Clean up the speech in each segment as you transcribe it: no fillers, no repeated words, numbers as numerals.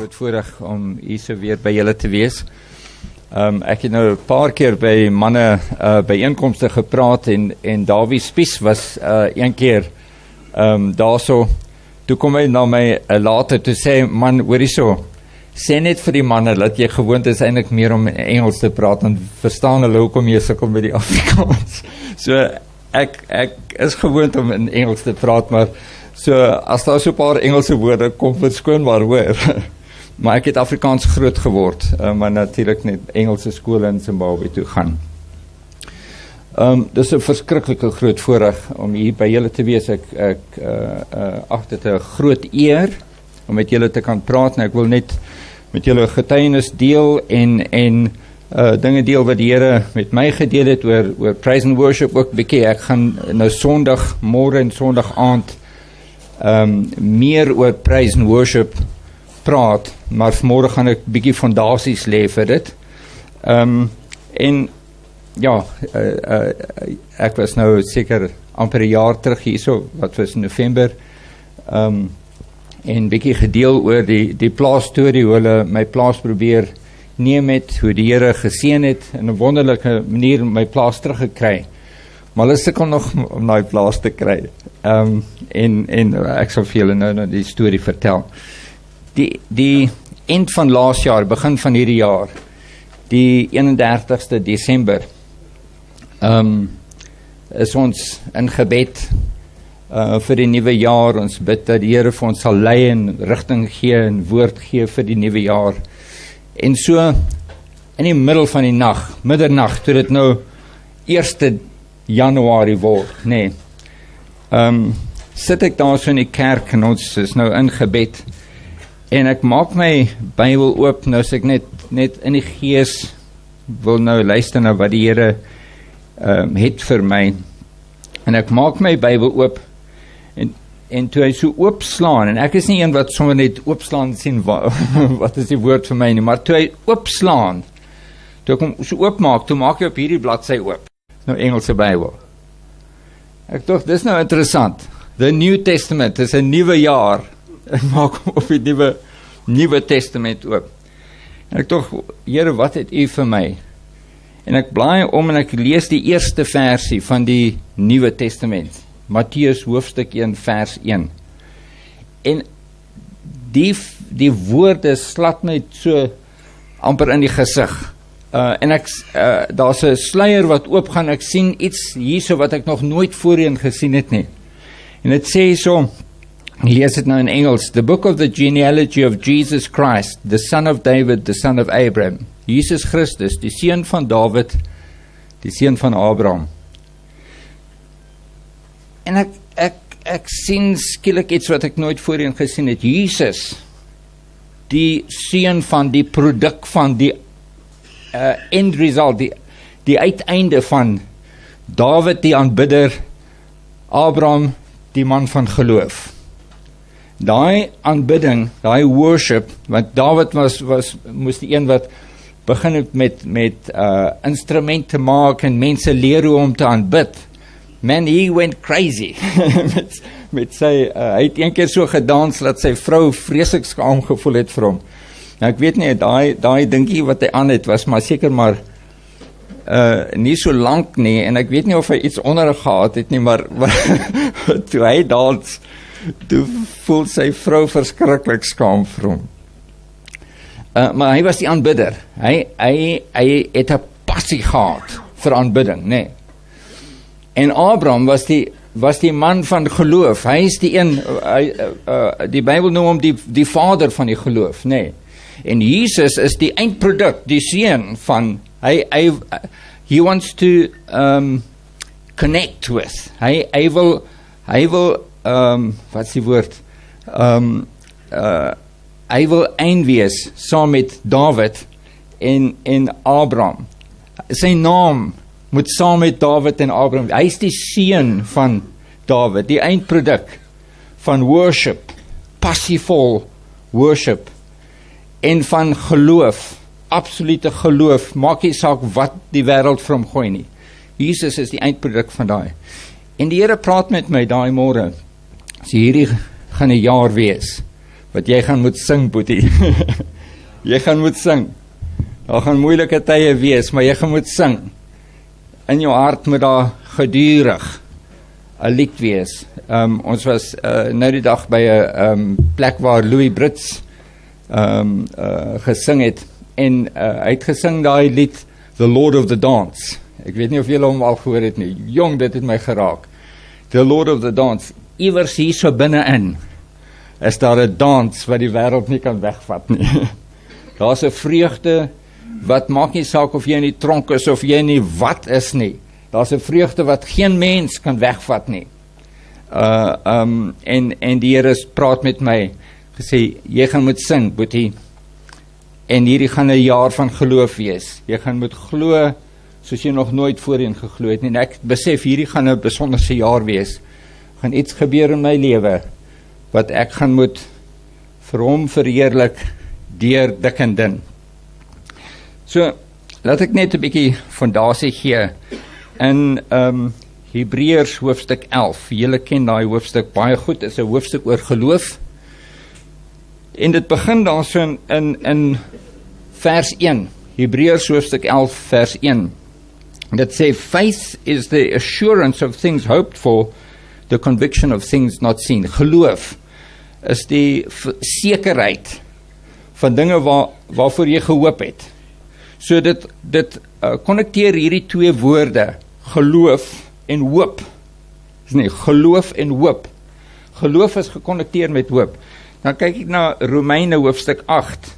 groot voorreg om hier so weer by julle te wees. Ek het nou 'n paar keer by manne byeenkomste gepraat en Dawie Spies was een keer daarso. Toe kom hy na my later toe sê, man, hoor hierso, sê net vir die manne dat jy gewoond is eintlik meer om Engels te praat, dan verstaan hulle hoekom jy sukkel met die Afrikaans. So ek is gewoond om in Engels te praat, maar so as daar so 'n paar Engelse woorde kom, verskoon maar hoor. Maar ek het Afrikaans groot geword, maar natuurlik net Engelse skole in Zimbabwe toe gaan. Dis 'n verskriklike groot voorreg om hier by julle te wees. Ek ag dit 'n groot eer om met julle te kan praat, en ek wil net met julle getuienis deel en dinge deel wat die Here met my gedeel het oor praise and worship ook bietjie. Ek gaan nou Sondag môre en Sondag aand meer oor praise and worship praat, maar vanmôre gaan ek bietjie fondasies lê vir dit. En ja, ek was nou seker amper 'n jaar terug hierso, wat was in November, en bietjie gedeel oor die plaasstorie, hoe hulle my plaas probeer neem het, hoe die Here geseën het, in 'n wonderlike manier my plaas teruggekry. Maar hulle sukkel nog om daai plaas te kry. En ek sal vir julle nou die storie vertel. Die eind van laas jaar, begin van hierdie jaar, die 31ste Desember, is ons in gebed vir die nuwe jaar. Ons bid dat die Here vir ons sal lei en rigting gee en woord gee vir die nuwe jaar. En so in die middel van die nag, middernag, toe dit nou 1 Januarie word, nee, sit ek daar so in die kerk en ons is nou in gebed en ek maak my Bybel oop, nou is ek net in die gees, wil nou luister na wat die Here het vir my, en ek maak my Bybel oop en toe hy so oopslaan, en ek is nie een wat sommer net oopslaan sien, wat is die woord vir my nie, maar toe hy oopslaan, toe ek hom so oopmaak, toe maak hy op hierdie bladsy oop, nou Engelse Bybel. Ek dink, dis nou interessant, the New Testament, is 'n nuwe jaar, ek maak hom op die nuwe testament oop, en ek dink, Here, wat het u vir my? En ek blaai om en ek lees die eerste versie van die Nuwe Testament, Matteus hoofstuk 1 vers 1. En die woorde slat my so amper in die gesig. En daar's 'n sluier wat oopgaan, ek sien iets hierso wat ek nog nooit voorheen gesien het nie. En dit sê so, ek lees dit nou in Engels, the book of the genealogy of Jesus Christ, the son of David, the son of Abraham. Jesus Christus, die seun van Dawid, die seun van Abraham. En ek sien skielik iets wat ek nooit voorheen gesien het. Jesus, die seun van, die produk van, die end result, die uiteinde van Dawid die aanbidder, Abraham die man van geloof. Daai aanbidding, daai worship, want Dawid moes die een wat begin het met instrumente maak en mense leer hoe om te aanbid. Man, he went crazy met sy, hy het een keer so gedans dat sy vrou vreeslik skaam gevoel het vir hom. Nou ek weet nie, daai dinkie wat hy aan het, was maar seker maar nie so lank nie, en ek weet nie of hy iets onder gehad het nie, maar toe hy dans, toe voel sy vrou verskriklik skaam vir hom. Maar hy was die aanbidder. Hy het 'n passie gehad vir aanbidding, nee. En Abraham was die man van geloof. Hy is die een, die Bybel noem hom die vader van die geloof, nee. En Jesus is die eindproduk, die seun van, he wants to connect with. Hy wil wat is die woord? Hy wil een wees saam met Dawid en Abraham. Sy naam moet saam met Dawid en Abraham. Hy is die seun van Dawid, die eindproduk van worship, passievol worship, en van geloof, absolute geloof, maak nie saak wat die wêreld vir hom gooi nie. Jesus is die eindproduk van daai. En die Here praat met my daai môre, hierdie gaan 'n jaar wees wat jy gaan moet sing, Boetie. Jy gaan moet sing. Daar gaan moeilike tye wees, maar jy gaan moet sing. In jou hart moet daar gedurig 'n lied wees. Ons was nou die dag by 'n plek waar Louis Brits gesing het, en hy het gesing daai lied The Lord of the Dance. Ek weet nie of julle hom al gehoor het nie. Jong, dit het my geraak. The Lord of the Dance. Iewers hier so binne-in is daar 'n dans wat die wêreld nie kan wegvat nie. Daar's 'n vreugde wat maak nie saak of jy in die tronk is of jy nie wat is nie. Daar's 'n vreugde wat geen mens kan wegvat nie. En die Here praat met my, gesê, jy gaan moet sing, Boetie. En hierdie gaan 'n jaar van geloof wees. Jy gaan moet glo soos jy nog nooit voorheen geglo het nie. En ek besef hierdie gaan 'n besonderse jaar wees. Gaan iets gebeur in my lewe wat ek gaan moet vir hom verheerlik deur dik en dun. So, laat ek net 'n bietjie fondasie gee in Hebreërs hoofstuk 11. Julle ken daai hoofstuk baie goed, is 'n hoofstuk oor geloof. En dit begin daar so in vers 1. Hebreërs hoofstuk 11 vers 1. Dit sê, faith is the assurance of things hoped for, the conviction of things not seen. Geloof is die sekerheid van dinge waarvoor jy gehoop het. So dit connecteer hierdie twee woorde, geloof en hoop. Dis nie, geloof en hoop. Geloof is geconnecteer met hoop. Dan kyk ek na Romeine hoofstuk 8.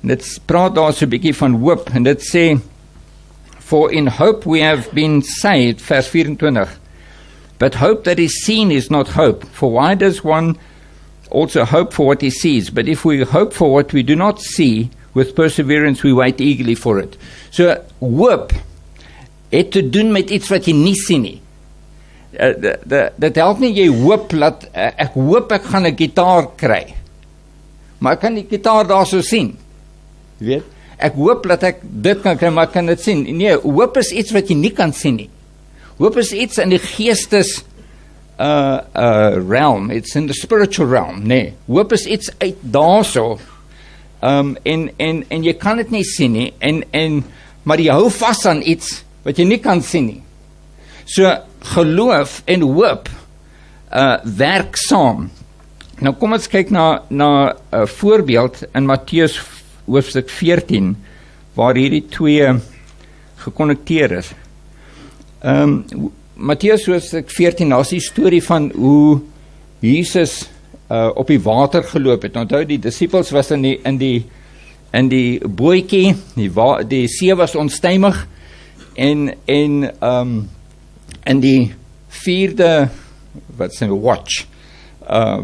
En dit praat daar so 'n bietjie van hoop, en dit sê, for in hope we have been saved, vers 24. But hope that is seen is not hope. For why does one also hope for what he sees? But if we hope for what we do not see, with perseverance we wait eagerly for it. So, hoop het te doen met iets wat jy nie sien nie. Dit help nie jy hoop dat ek hoop ek gaan 'n gitaar kry. Maar ek kan die gitaar daar so sien. Jy weet? Ek hoop dat ek dit kan kry, maar ek kan dit sien. Nee, hoop is iets wat jy nie kan sien nie. Hoop is iets in die geestes realm. It's in the spiritual realm. Nee, hoop is iets uit daarso. En jy kan dit nie sien nie. Maar jy hou vas aan iets wat jy nie kan sien nie. So, geloof en hoop werk saam. Nou kom ons kyk na 'n voorbeeld in Matteus hoofstuk 14, waar hierdie twee geconnecteer is. Matteus hoofstuk 14, daar is die storie van hoe Jesus op die water geloop het. Onthou, die disippels was in die bootjie, die see was onstuimig, en in die 4de watch,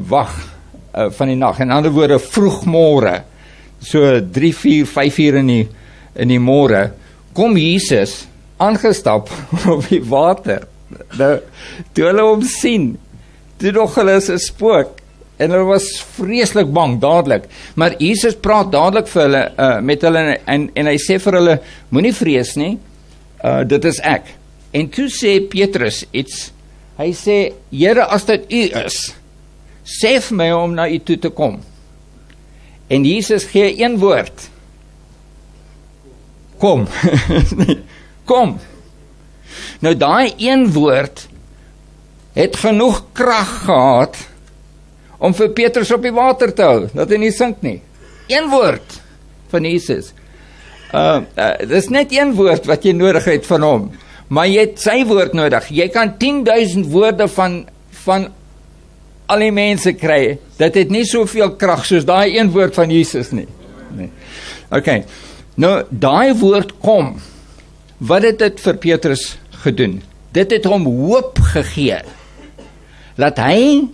wag van die nag, in ander woorde vroegmôre, so 3, 4, 5 uur in die môre, kom Jesus aangestap op die water. Nou, toe hulle hom sien, toe nog hulle is 'n spook, en hulle was vreeslik bang, dadelik. Maar Jesus praat dadelik vir hulle, met hulle, en hy sê vir hulle, moenie vrees nie, dit is ek. En toe sê Petrus iets, hy sê, Here, as dit u is, sê vir my om na u toe te kom. En Jesus gee een woord. Kom. Kom. Nou daai een woord het genoeg krag gehad om vir Petrus op die water te hou, dat hy nie sink nie. Een woord van Jesus. Dis net een woord wat jy nodig het van hom, maar jy het sy woord nodig. Jy kan 10.000 woorde van al die mense kry. Dit het nie soveel krag soos daai een woord van Jesus nie. Okay. Nou, daai woord kom. Wat het dit vir Petrus gedoen? Dit het hom hoop gegee, dat hy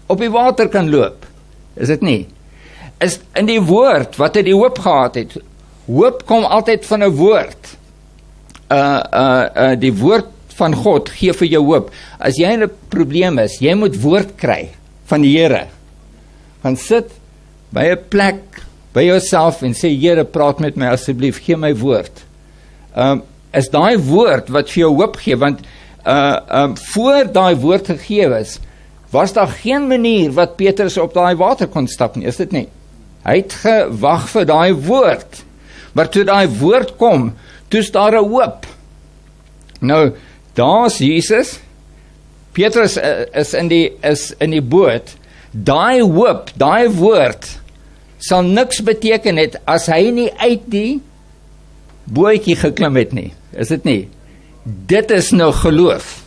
op die water kan loop. Is dit nie? Is in die woord wat hy die hoop gehad het. Hoop kom altyd van 'n woord. Die woord van God gee vir jou hoop. As jy in 'n probleem is, jy moet woord kry van die Here. Gaan sit by 'n plek by jouself en sê, Here, praat met my asseblief, gee my woord. Is daai woord wat vir jou hoop gee, want voor daai woord gegee is, was daar geen manier wat Petrus op daai water kon stap nie, is dit nie? Hy het gewag vir daai woord, maar toe daai woord kom, toe is daar 'n hoop. Nou, daar is Jesus, Petrus is in die boot, daai hoop, daai woord, sal niks beteken het, as hy nie uit die bootjie geklim het nie, is dit nie? Dit is nou geloof.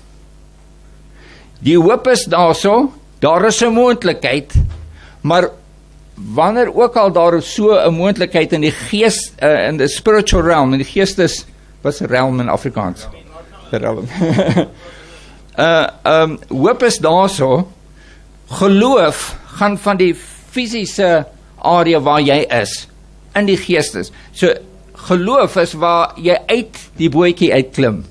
Die hoop is daarso, daar is 'n moontlikheid, maar wanneer ook al daar so 'n moontlikheid in die gees, in die spiritual realm, in die geestes, wat is realm in Afrikaans? Realm. Hoop is daarso, geloof gaan van die fisiese area waar jy is, in die geestes. So, geloof is waar jy uit die bootjie uitklim,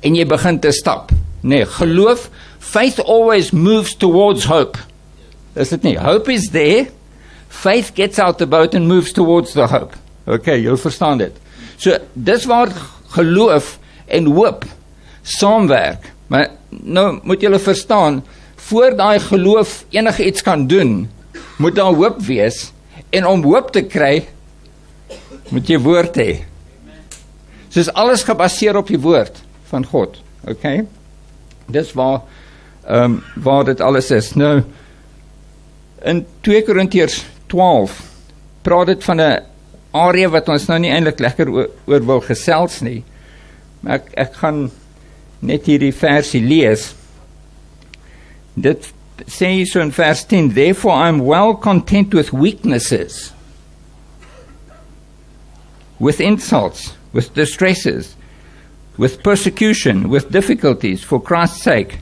en jy begin te stap. Nee, geloof, faith always moves towards hope. Is dit nie? Hope is there, faith gets out the boat and moves towards the hope. Okay, jy verstaan dit. So, dis waar geloof en hoop saamwerk. Maar nou moet julle verstaan, voor daai geloof enige iets kan doen, moet daar hoop wees, en om hoop te kry, moet jy woord hê. Soos alles gebaseer op die woord van God. Okay? Dis waar dit alles is. Nou, in 2 Korintiërs 12 praat dit van 'n area wat ons nou nie eintlik lekker oor wil gesels nie, maar ek gaan net hierdie versie lees. Dit sê hier so in vers 10, therefore I am well content with weaknesses, with insults, with distresses, with persecution, with difficulties, for Christ's sake.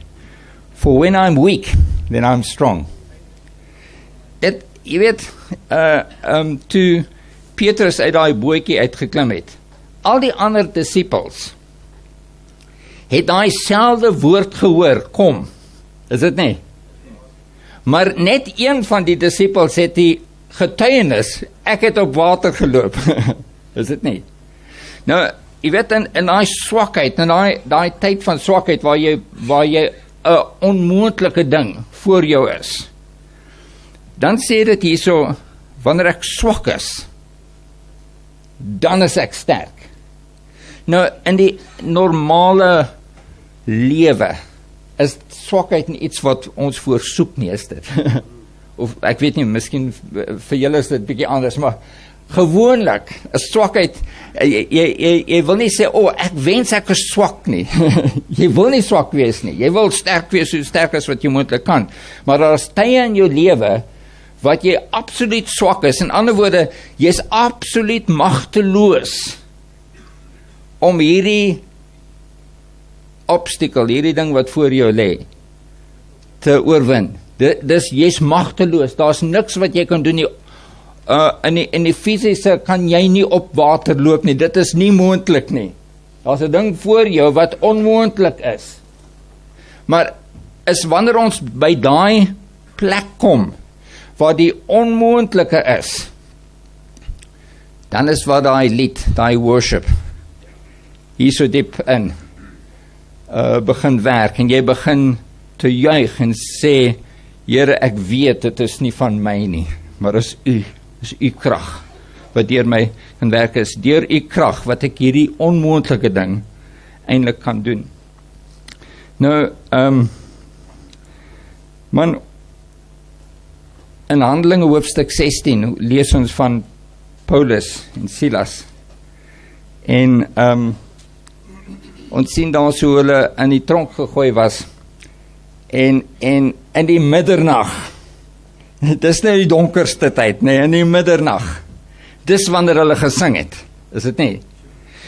For when I'm weak, then I'm strong. Jy weet, toe Petrus uit daai bootjie uitgeklim het, al die ander disippels het daai selfde woord gehoor, kom, is dit nie? Maar net een van die disippels het die getuienis, ek het op water geloop, is dit nie? Nou, jy weet, in daai swakheid, in daai tyd van swakheid, waar jy 'n onmoontlike ding voor jou is, dan sê dit hierso, wanneer ek swak is, dan is ek sterk. Nou, in die normale lewe, is swakheid nie iets wat ons voorsoek nie, is dit? Of, ek weet nie, miskien vir julle is dit bietjie anders, maar gewoonlik, is swakheid, jy wil nie sê, ek wens ek is swak nie. Jy wil nie swak wees nie, jy wil sterk wees, so sterk as wat jy moontlik kan, maar daar is tye in jou lewe, wat jy absoluut swak is, in ander woorde, jy is absoluut magteloos, om hierdie obstacle, hierdie ding wat voor jou lê, te oorwin. Dis, jy is magteloos, daar is niks wat jy kan doen nie, in die fisiese kan jy nie op water loop nie, dit is nie moontlik nie. Daar is 'n ding voor jou wat onmoontlik is. Maar is wanneer ons by daai plek kom, waar die onmoontlike is, dan is waar daai lied, daai worship, hier so diep in, begin werk, en jy begin te juig en sê, Here, ek weet, dit is nie van my nie, maar is u krag, wat deur my kan werk, is deur u krag, wat ek hierdie onmoontlike ding eintlik kan doen. Nou, man, in Handelinge hoofstuk 16, lees ons van Paulus en Silas, en ons sien daar so hulle in die tronk gegooi was, en in die middernag, dis nie die donkerste tyd, nee, in die middernag, dis wanneer hulle gesing het, is dit nie?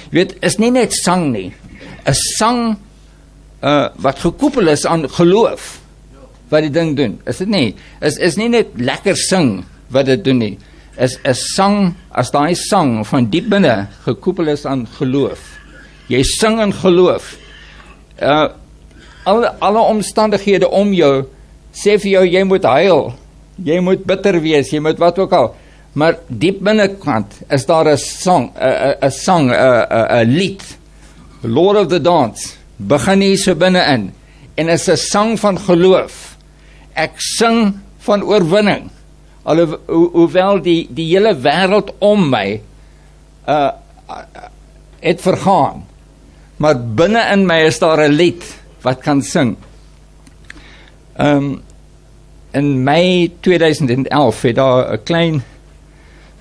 Jy weet, is nie net sang nie, 'n sang, wat gekoppel is aan geloof, wat die ding doen, is dit nie? Is nie net lekker sing, wat dit doen nie, is sang, as daai sang van diep binne, gekoppel is aan geloof, jy sing in geloof, alle omstandighede om jou, sê vir jou, jy moet huil, jy moet bitter wees, jy moet wat ook al, maar diep binnekant is daar 'n sang, 'n lied, Lord of the Dance, begin hier so binne in, en is 'n sang van geloof, ek sing van oorwinning, hoewel die hele wêreld om my het vergaan, maar binne in my is daar 'n lied wat kan sing. In Mei 2011 het daar 'n klein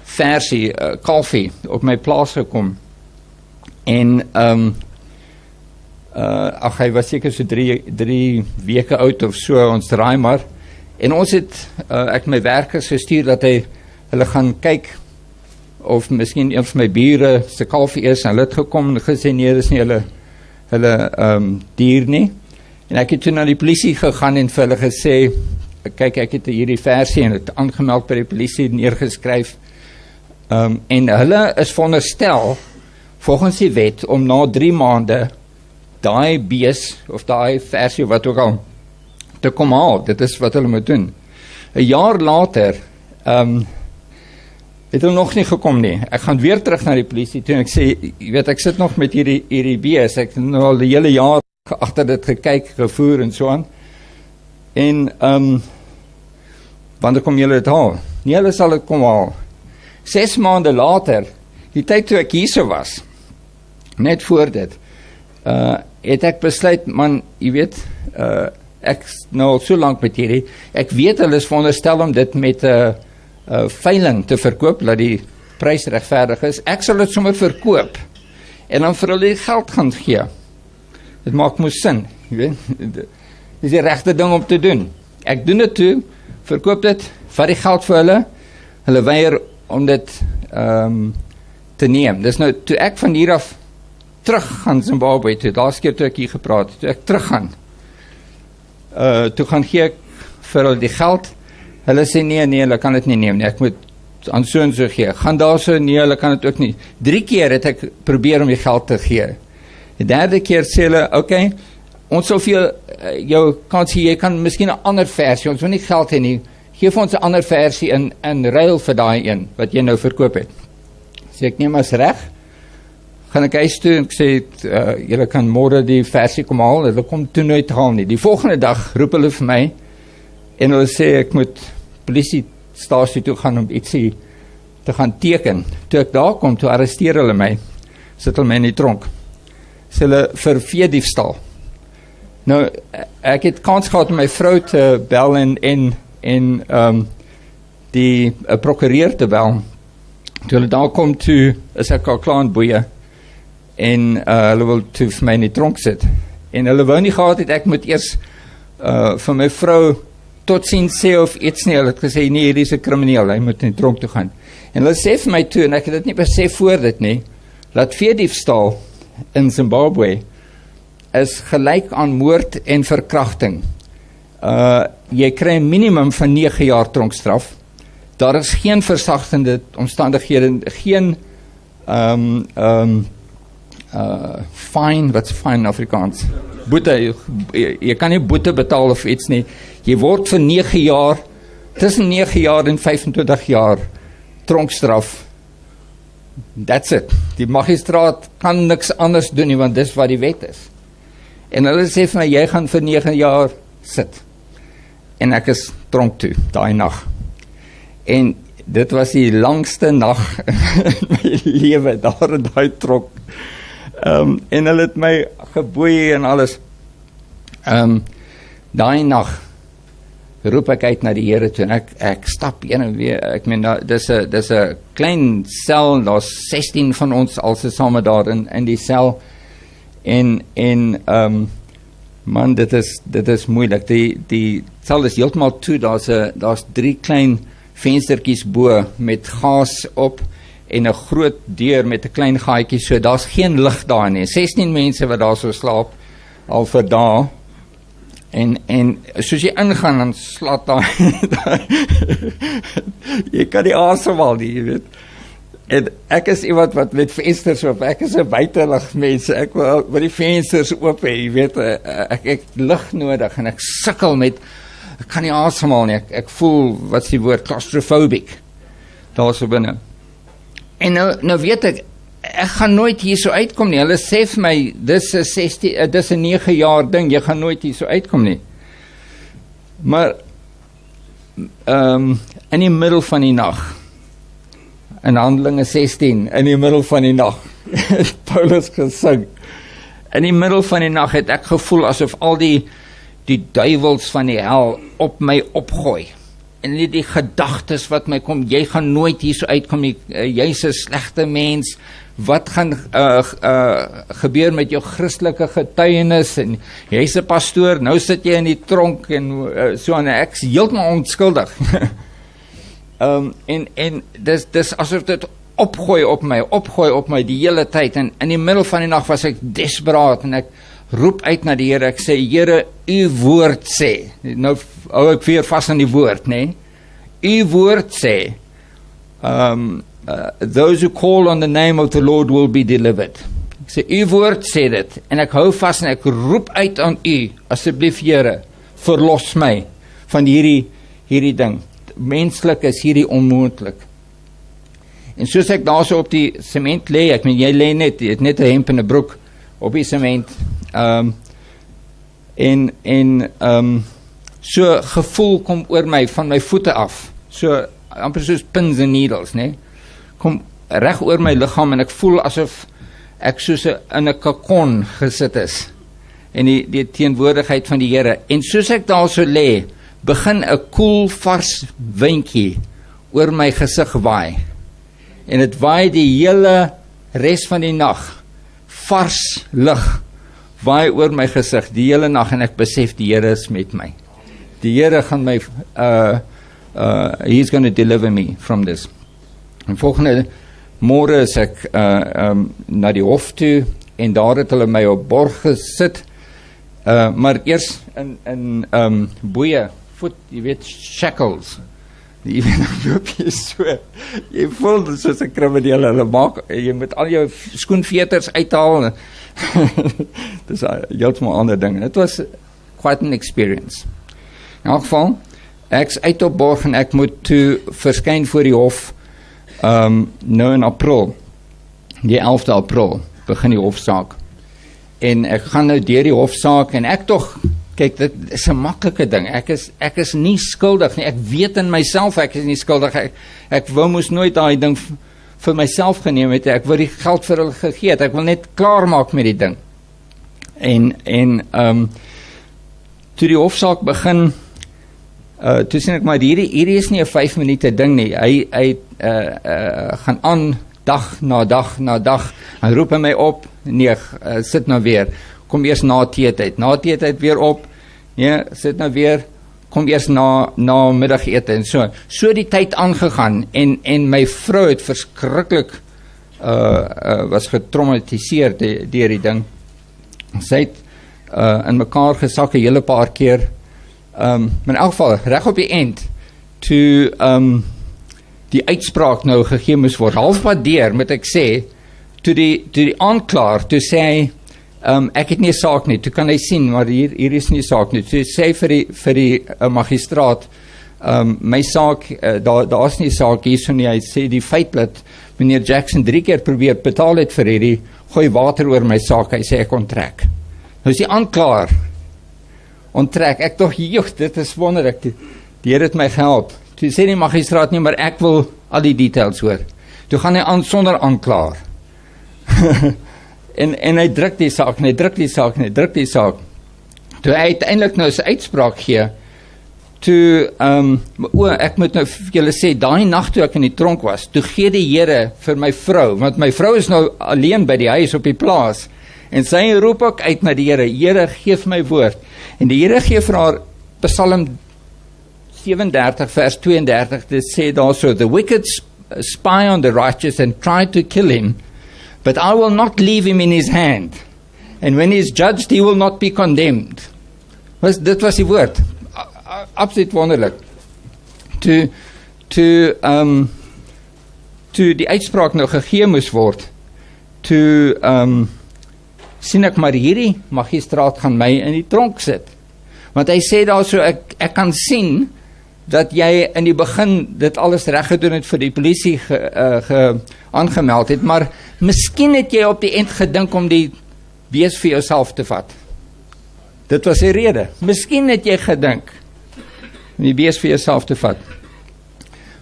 versie, kalfie, op my plaas gekom. En hy was seker so 3 weke oud of so, ons draai maar. En ons het, ek my werkers gestuur dat hulle gaan kyk of miskien een van my bure se kalfie is, en hulle het gekom en gesê nee, dis nie hulle dier nie. En ek het toe na die polisie gegaan en vir hulle gesê, kyk, ek het hierdie versie en het aangemeld by die polisie neergeskryf. En hulle is veronderstel, volgens die wet, om na 3 maande daai bees, of daai versie wat ook al, te kom haal. Dit is wat hulle moet doen. 'n jaar later, het hulle nog nie gekom nie. Ek gaan weer terug na die polisie toe en ek sê, jy weet, ek sit nog met hierdie bees, ek het nou al die hele jaar agter dit gekyk, gevoer en so aan. En, wanneer kom julle dit haal? Nee, hulle sal dit kom haal. 6 maande later, die tyd toe ek hierso was, net voor dit, het ek besluit, man, jy weet, ek nou al so lank met hierdie, ek weet hulle is veronderstel om dit met veiling te verkoop, dat die prys regverdig is. Ek sal dit sommer verkoop, en dan vir hulle die geld gaan gee. Dit maak moes sin, jy weet, dit is die regte ding om te doen. Ek doen dit toe, verkoop dit, vat die geld vir hulle weier om dit te neem. Dis nou, toe ek van hier af terug gaan Zimbabwe toe, laas keer toe ek hier gepraat, toe ek terug gaan, toe gaan gee ek vir hulle die geld, hulle sê nee, hulle kan dit nie neem nie, ek moet aan so en so gee, gaan daar so, nee, hulle kan dit ook nie. 3 keer het ek probeer om die geld te gee. Die 3de keer sê hulle, oké, ons sal vir jou kan sê, jy kan miskien 'n ander versie, ons wil nie geld hê nie, geef ons 'n ander versie in ruil vir daai een, wat jy nou verkoop het. Sê ek, neem as reg, gaan ek huis toe, en ek sê, julle kan môre die versie kom haal, hulle kom toe nooit haal nie. Die volgende dag roep hulle vir my, en hulle sê, ek moet polisiestasie toe gaan om ietsie te gaan teken. Toe ek daar kom, toe arresteer hulle my, sit hulle my in die tronk. Sê hulle vir veediefstal. Nou, ek het kans gehad om my vrou te bel en die prokureur te bel. Toe hulle daar kom, toe is ek al klaar in boeie, en hulle wil toe vir my in die tronk sit. En hulle wou nie gehad het, ek moet eers vir my vrou totsiens sê of iets nie. Hulle het gesê, nee, hierdie is 'n krimineel, hy moet in die tronk toe gaan. En hulle sê vir my toe, en ek het dit nie besef voor dit nie, dat veediefstal in Zimbabwe is gelyk aan moord en verkrachting. Jy kry 'n minimum van 9 jaar tronkstraf. Daar is geen versagtende omstandighede, geen fine, wat is fine in Afrikaans? Boete, jy kan nie boete betaal of iets nie. Jy word vir 9 jaar, tussen 9 jaar en 25 jaar tronkstraf. That's it. Die magistraat kan niks anders doen nie, want dis wat die wet is. En hulle sê vir my, jy gaan vir 9 jaar sit. En ek is tronk toe, daai nag. En dit was die langste nag in my lewe, daar in daai tronk. En hulle het my geboei en alles. Daai nag roep ek uit na die Here toe, en ek stap heen en weer, ek meen, dis 'n klein sel, daar's 16 van ons alsesame daar in die sel, en man, dit is moeilik, die sel is heeltemal toe, daar's 3 klein venstertjies bo, met gas op, en 'n groot deur met 'n klein gaatjie, so daar's geen lig daar nie, 16 mense wat daar so slaap, al vir dae, en soos jy ingaan, dan slaat daar, jy kan nie asemhaal nie, jy weet, en ek is iemand wat met vensters op, ek is 'n buitelug mens, ek wil die vensters oop hê, jy weet, ek lig nodig, en ek sukkel met, ek kan nie asemhaal nie, ek voel, wat is die woord, claustrophobic, daar so binne, en nou weet ek gaan nooit hier so uitkom nie, hulle sê vir my, dis 'n 9 jaar ding, jy gaan nooit hier so uitkom nie, maar in die middel van die nag, in Handelinge 16, in die middel van die nag, het Paulus gesing, in die middel van die nag het ek gevoel asof al die duiwels van die hel op my opgooi, en die gedagtes wat my kom, jy gaan nooit hier so uitkom, jy's 'n slegte mens, wat gaan gebeur met jou Christelike getuienis, en jy's 'n pastoor, nou sit jy in die tronk, en so, en ek's heeltemal onskuldig. En dis asof dit opgooi op my die hele tyd, en in die middel van die nag was ek desperaat, en ek roep uit na die Here, ek sê, Here, u woord sê, nou hou ek weer vas aan die woord, nee, u woord sê, those who call on the name of the Lord will be delivered. Ek sê, u woord sê dit, en ek hou vas en ek roep uit aan u, asseblief Here, verlos my van hierdie ding. Menslik is hierdie onmoontlik. En soos ek daar so op die sement lê, ek meen, jy lê net, jy het net 'n hemp en 'n broek op die sement, so gevoel kom oor my, van my voete af, so amper soos pins and needles, nee, kom reg oor my liggaam, en ek voel asof ek soos in 'n kakon gesit is, en die teenwoordigheid van die Here, en soos ek daar so lê, begin 'n koel, vars windjie oor my gesig waai, en het waai die hele res van die nag, vars lig, waai oor my gesig, die hele nag, en ek besef, die Here is met my. Die Here gaan my, he's going to deliver me from this. En volgende môre is ek na die hof toe, en daar het hulle my op borg gesit, maar eers in boeie, voet, jy weet, shackles, jy weet, loop jy so, jy voel soos 'n krimineel, hulle maak, jy moet al jou skoenveters uithaal, dis heeltemal 'n ander ding, het was quite an experience. In elk geval, ek's uit op borg, en ek moet toe verskyn voor die hof, nou in April, die 11de April, begin die hofsaak, en ek gaan nou deur die hofsaak, en ek tog, kyk, dit is 'n maklike ding, ek is nie skuldig nie, ek weet in myself, ek is nie skuldig, ek wou moes nooit daai ding vir myself geneem het, ek wou die geld vir hulle gegee het, ek wil net klaar maak met die ding, en toe die hofsaak begin, toe sien ek, maar hierdie is nie 'n 5 minute ding nie, hy gaan aan, dag na dag na dag, hy roep my op, nee, sit nou weer, kom eers na teetyd weer op, ja, sit nou weer, kom eers na middagete, en so die tyd aangegaan, en my vrou het verskriklik, was getraumatiseer deur die ding, sy het in mekaar gesak 'n hele paar keer, maar in elk geval, reg op die end, toe die uitspraak nou gegee moes word, halfpad deur, moet ek sê, toe die aanklaer, toe sê hy, ek het nie 'n saak nie, toe kan hy sien, maar hier is nie 'n saak nie, toe sê vir die magistraat, my saak, daar is nie 'n saak hierso nie, hy sê die feit dat meneer Jackson 3 keer probeer betaal het vir hierdie, gooi water oor my saak, hy sê ek onttrek. Nou is die aanklaer, onttrek, ek toch, dit is wonderlik, die Here het my gehelp, toe sê die magistraat nie, maar ek wil al die details hoor, toe gaan hy aan sonder aanklaer, en hy druk die saak, en hy druk die saak, toe hy uiteindelik nou sy uitspraak gee, toe, ek moet nou vir julle sê, daai nag toe ek in die tronk was, toe gee die Here vir my vrou, want my vrou is nou alleen by die huis op die plaas, en sy roep ook uit na die Here, Here, geef my woord, en die Here gee vir haar, Psalm 37 vers 32, dit sê daar so, the wicked spy on the righteous and try to kill him, but I will not leave him in his hand, and when he is judged, he will not be condemned. Dit was die woord, absoluut wonderlik. Toe die uitspraak nou gegee moes word, toe sien ek maar hierdie magistraat gaan my in die tronk sit, want hy sê daar so, ek kan sien, dat jy in die begin dit alles reg gedoen het vir die polisie aangemeld het, maar miskien het jy op die eind gedink om die bees vir jouself te vat. Dit was die rede. Miskien het jy gedink. om die bees vir jouself te vat.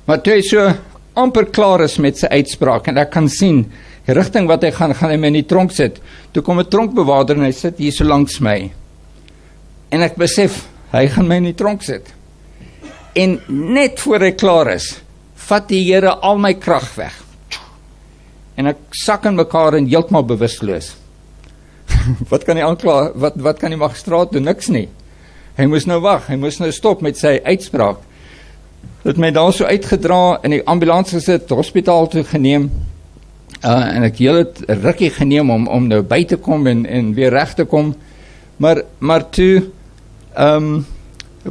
Maar toe hy so amper klaar is met sy uitspraak, en ek kan sien, die rigting wat hy gaan hy my in die tronk sit. Toe kom 'n tronkbewaarder en hy sit hier so langs my. En ek besef, hy gaan my in die tronk sit. En net voor hy klaar is, vat die Here al my krag weg. En ek sak in mekaar en heeltemal bewusteloos. Wat kan die wat kan die magistraat doen? Niks nie. Hy moes nou wag, hy moes nou stop met sy uitspraak. Het my daar so uitgedra, in die ambulans gesit, hospitaal toe geneem, en ek het rukkie geneem om nou by te kom en weer reg te kom, maar toe, 'n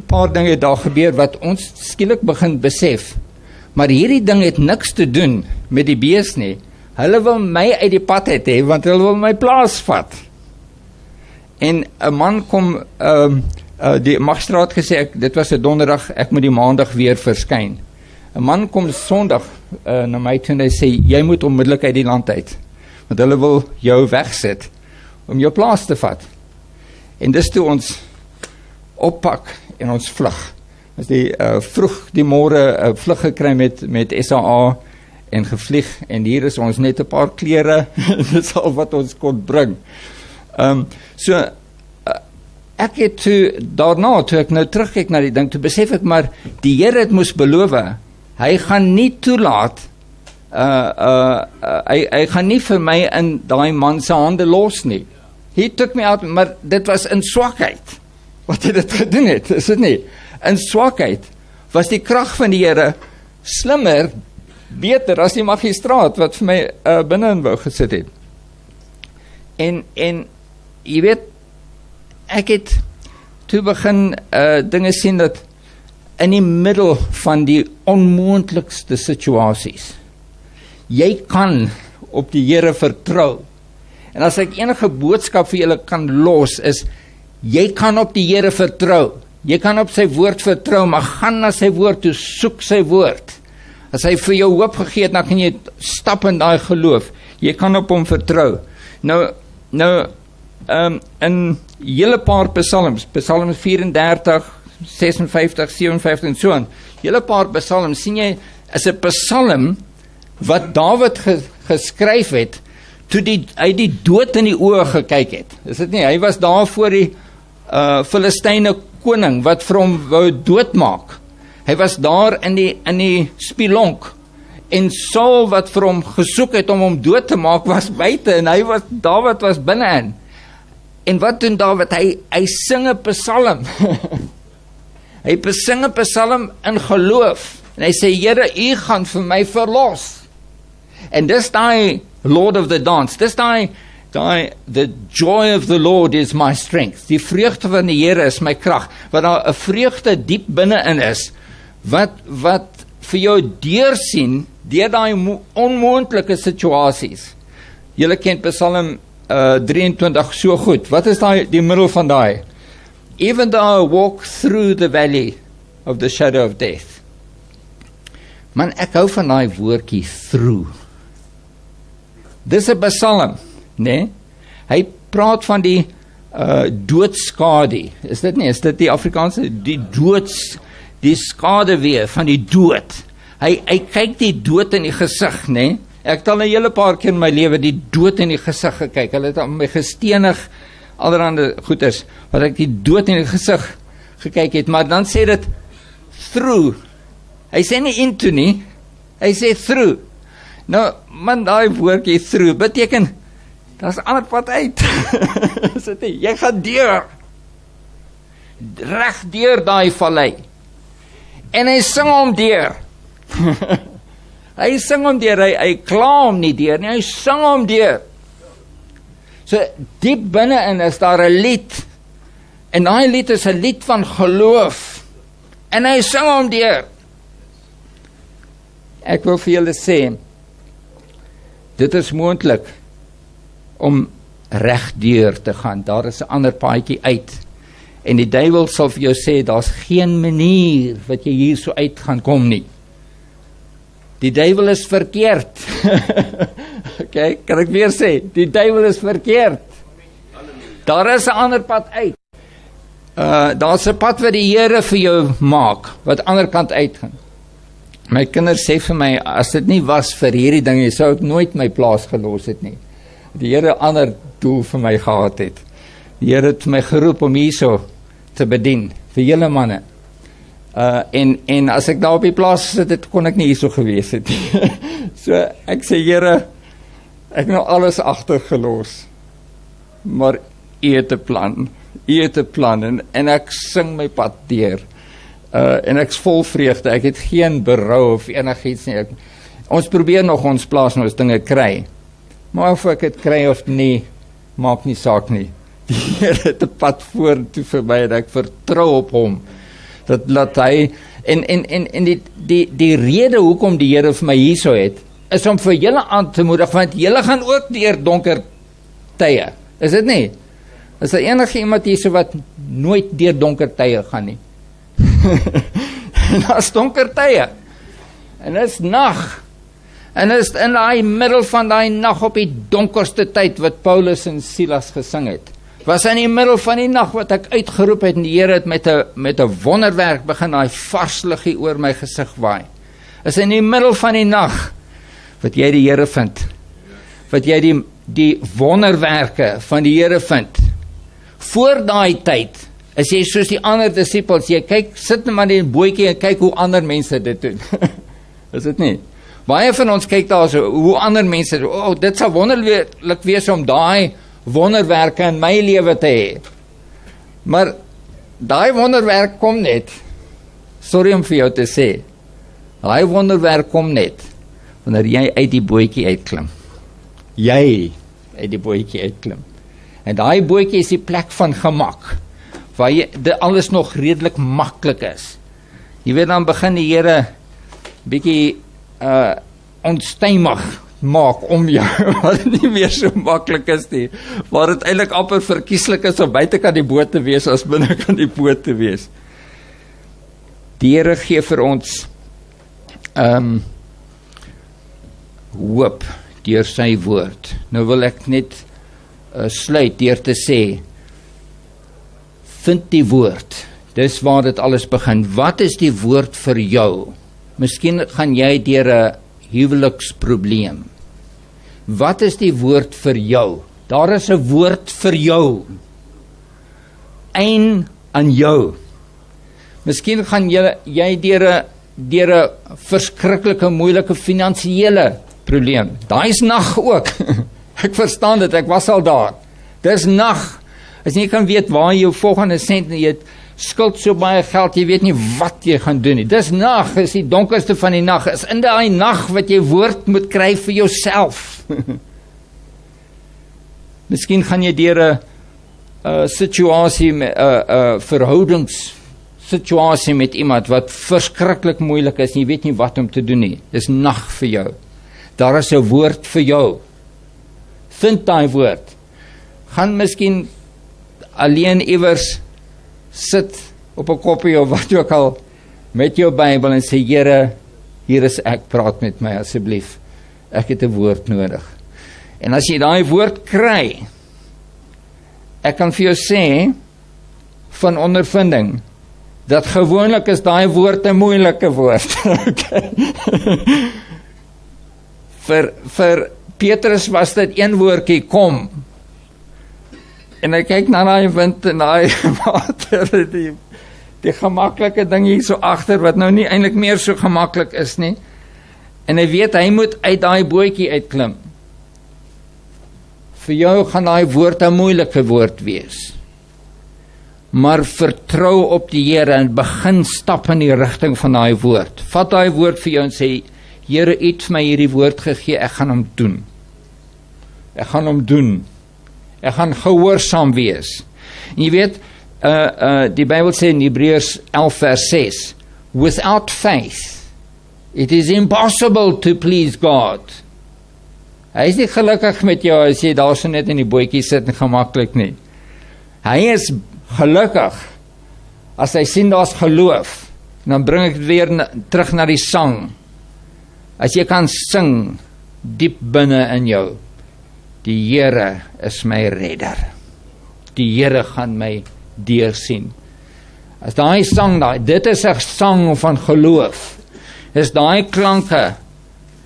paar dinge daar gebeur wat ons skielik begin besef, maar hierdie ding het niks te doen met die bees nie. Hulle wil my uit die pad hê, want hulle wil my plaas vat. En 'n man kom, die magistraat gesê, dit was 'n donderdag, ek moet die maandag weer verskyn. 'n Man kom Sondag na my toe en hy sê, jy moet onmiddellik uit die land uit, want hulle wil jou wegsit, om jou plaas te vat. En dis toe ons oppak en ons vlug. Ons die vroeg die môre vlug gekry met SAA en gevlieg, en hier is ons net 'n paar klere, dis al wat ons kon bring. Ek het daarna, toe ek nou terugkyk na die ding, toe besef ek maar, die Here het moes beloof, hy gaan nie toelaat, hy gaan nie vir my in daai man se hande los nie. He took me out, maar dit was in swakheid, wat hy dit gedoen het, is dit nie? In swakheid was die krag van die Here slimmer, beter as die magistraat wat vir my binne-in wou gesit het. En jy weet, ek het toe begin dinge sien dat in die middel van die onmoontlikste situasies, jy kan op die Here vertrou. En as ek enige boodskap vir julle kan los, is, jy kan op die Here vertrou. Jy kan op sy woord vertrou, maar gaan na sy woord toe, soek sy woord. As hy vir jou hoop gegee het, dan kan jy stap in daai geloof. Jy kan op hom vertrou. Nou, in hele paar psalms 34, 56, 57 en so aan, hele paar psalms, sien jy, is 'n psalm wat Dawid geskryf het, toe hy die dood in die oë gekyk het. Is dit nie? Hy was daar voor die Filistyne koning, wat vir hom wou doodmaak. Hy was daar in die spilonk, en Saul wat vir hom gesoek het om hom dood te maak, was buite, en Dawid was binne-in. En wat doen Dawid? Hy sing 'n psalm. Hy sing 'n psalm in geloof. En hy sê, Here, U gaan vir my verlos. En dis daai Lord of the Dance. Dis daai the joy of the Lord is my strength. Die vreugde van die Here is my krag. Wat daar 'n vreugde diep binne-in is, wat vir jou deursien deur daai onmoontlike situasies. Julle ken Psalm 23 so goed. Wat is die middel van daai? Even though I walk through the valley of the shadow of death. Man, ek hou van daai woordjie through. Dis 'n psalm, né? Hy praat van die doodskade. Is dit nie? Is dit die Afrikaanse? Die skade weer van die dood. Hy kyk die dood in die gesig, né? Ek het al 'n hele paar keer in my lewe die dood in die gesig gekyk. Hulle het aan my gestenig, allerhande goeders, wat ek die dood in die gesig gekyk het, maar dan sê dit through. Hy sê nie into nie, hy sê through. Nou, man, daai woordjie through beteken, daar's 'n ander pad uit. Is dit nie? Jy gaan deur. Reg deur daai vallei. En hy sing hom deur. Hy sing hom deur, hy kla hom nie deur nie, hy sing hom deur. So diep binne-in is daar 'n lied, en daai lied is 'n lied van geloof, en hy sing hom deur. Ek wil vir julle sê, dit is moontlik om reg deur te gaan. Daar is 'n ander paadjie uit, en die duiwel sal vir jou sê, daar's geen manier wat jy hier so uit gaan kom nie. Die duiwel is verkeerd. Okay, kan ek weer sê, die duiwel is verkeerd. Daar is 'n ander pad uit. Daar's 'n pad wat die Here vir jou maak, wat ander kant uitgaan. My kinders sê vir my, as dit nie was vir hierdie dinge, sou ek nooit my plaas gelos het nie. Die Here ander doel vir my gehad het. Die Here het my geroep om hierso te bedien, vir julle manne. En as ek daar op die plaas gesit het, kon ek nie hierso gewees het. So ek sê, Here, ek nou alles agtergelos, maar U het 'n plan. U het 'n plan en ek sing my pad deur. En ek's vol vreugde. Ek het geen berou of enigiets nie. Ons probeer nog ons plaas en ons dinge kry. Maar of ek dit kry of nie, maak nie saak nie. Die Here het 'n pad vorentoe vir my en ek vertrou op hom. Dat laat hy en die rede hoekom die Here vir my hierso het, is om vir julle aan te moedig, want julle gaan ook deur donker tye. Is dit nie? Is daar enige iemand hierso wat nooit deur donker tye gaan nie? En daar's donker tye. En dit is nag. En dit is in daai middel van daai nag op die donkerste tyd wat Paulus en Silas gesing het. Was in die middel van die nag wat ek uitgeroep het en die Here het met 'n wonderwerk begin daai vars liggie oor my gesig waai. Is in die middel van die nag wat jy die Here vind. Wat jy die wonderwerke van die Here vind. Voor daai tyd is jy soos die ander disippels, jy kyk, sit net maar in die bootjie en kyk hoe ander mense dit doen. Is dit nie? Baie van ons kyk daar so, hoe ander mense doen, dit sal wonderlik wees om daai wonderwerke in my lewe te hê. Maar daai wonderwerk kom net, sorry om vir jou te sê, daai wonderwerk kom net, wanneer jy uit die bootjie uitklim. Jy uit die bootjie uitklim. En daai bootjie is die plek van gemak, waar dit alles nog redelik maklik is. Jy weet, dan begin die Here bietjie onstuimig maak om jou, wat dit nie meer so maklik is nie, waar dit eintlik amper verkieslik is om buitekant die boot te wees, as binnekant die boot te wees. Die Here gee vir ons hoop deur sy woord. Nou wil ek net sluit deur te sê, vind die woord, dis waar dit alles begin. Wat is die woord vir jou? Miskien gaan jy deur 'n huweliksprobleem. Wat is die woord vir jou? Daar is 'n woord vir jou. Een aan jou. Miskien gaan jy deur 'n verskriklike moeilike finansiële probleem. Daai is nag ook. Ek verstaan dit, ek was al daar. Dis nag. As jy kan weet waar jou volgende sent, jy het skuld so baie geld, jy weet nie wat jy gaan doen nie. Dis nag, is die donkerste van die nag. Is in daai nag wat jy woord moet kry vir jouself. Miskien gaan jy deur 'n situasie, 'n verhoudingssituasie met iemand wat verskriklik moeilik is, en jy weet nie wat om te doen nie. Dis nag vir jou. Daar is 'n woord vir jou. Vind daai woord. Gaan miskien alleen iewers sit op 'n koppie of wat ook al met jou Bybel en sê, Here, hier is ek, praat met my asseblief. Ek het 'n woord nodig. En as jy daai woord kry, ek kan vir jou sê, van ondervinding, dat gewoonlik is daai woord 'n moeilike woord. Vir Petrus was dit een woordjie, kom. En ek kyk na daai wind en daai water, die gemaklike ding hier so agter, wat nou nie eintlik meer so gemaklik is nie. En hy weet, hy moet uit daai bootjie uitklim. Vir jou gaan daai woord 'n moeilike woord wees. Maar vertrou op die Here en begin stap in die rigting van daai woord. Vat daai woord vir jou en sê, Here, U het vir my hierdie woord gegee, ek gaan hom doen. Ek gaan hom doen. Ek gaan gehoorsaam wees. En jy weet, die Bybel sê in Hebreërs 11 vers 6, without faith, it is impossible to please God. Hy is nie gelukkig met jou as jy daar so net in die bootjie sit en gemaklik nie. Hy is gelukkig as hy sien daar's geloof. En dan bring ek weer terug na die sang. As jy kan sing diep binne in jou, die Here is my redder. Die Here gaan my deursien. As daai sang, dit is 'n sang van geloof, is daai klanke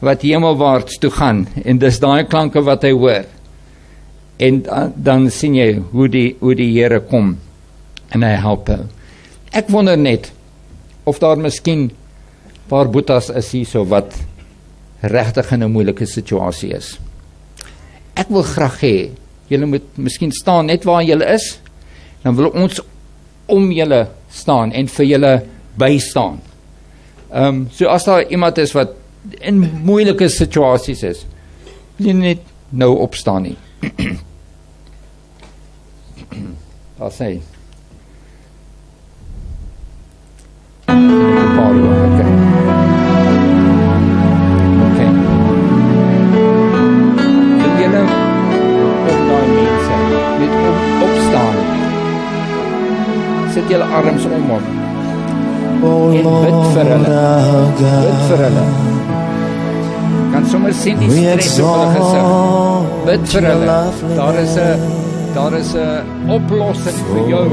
wat hemelwaarts toe gaan, en dis daai klanke wat hy hoor, en dan sien jy hoe die Here kom, en hy help hom. Ek wonder net, of daar miskien paar boetas is hierso wat regtig in 'n moeilike situasie is. Ek wil graag hê, julle moet miskien staan net waar julle is, dan wil ons om julle staan en vir julle bystaan. So as daar iemand is wat in moeilike situasies is, wil jy net nou opstaan nie. Daar sê sit julle arms om hom en bid vir hulle. Kan sommer sien die stres op hulle gesig. Bid vir hulle. Daar is 'n oplossing vir jou.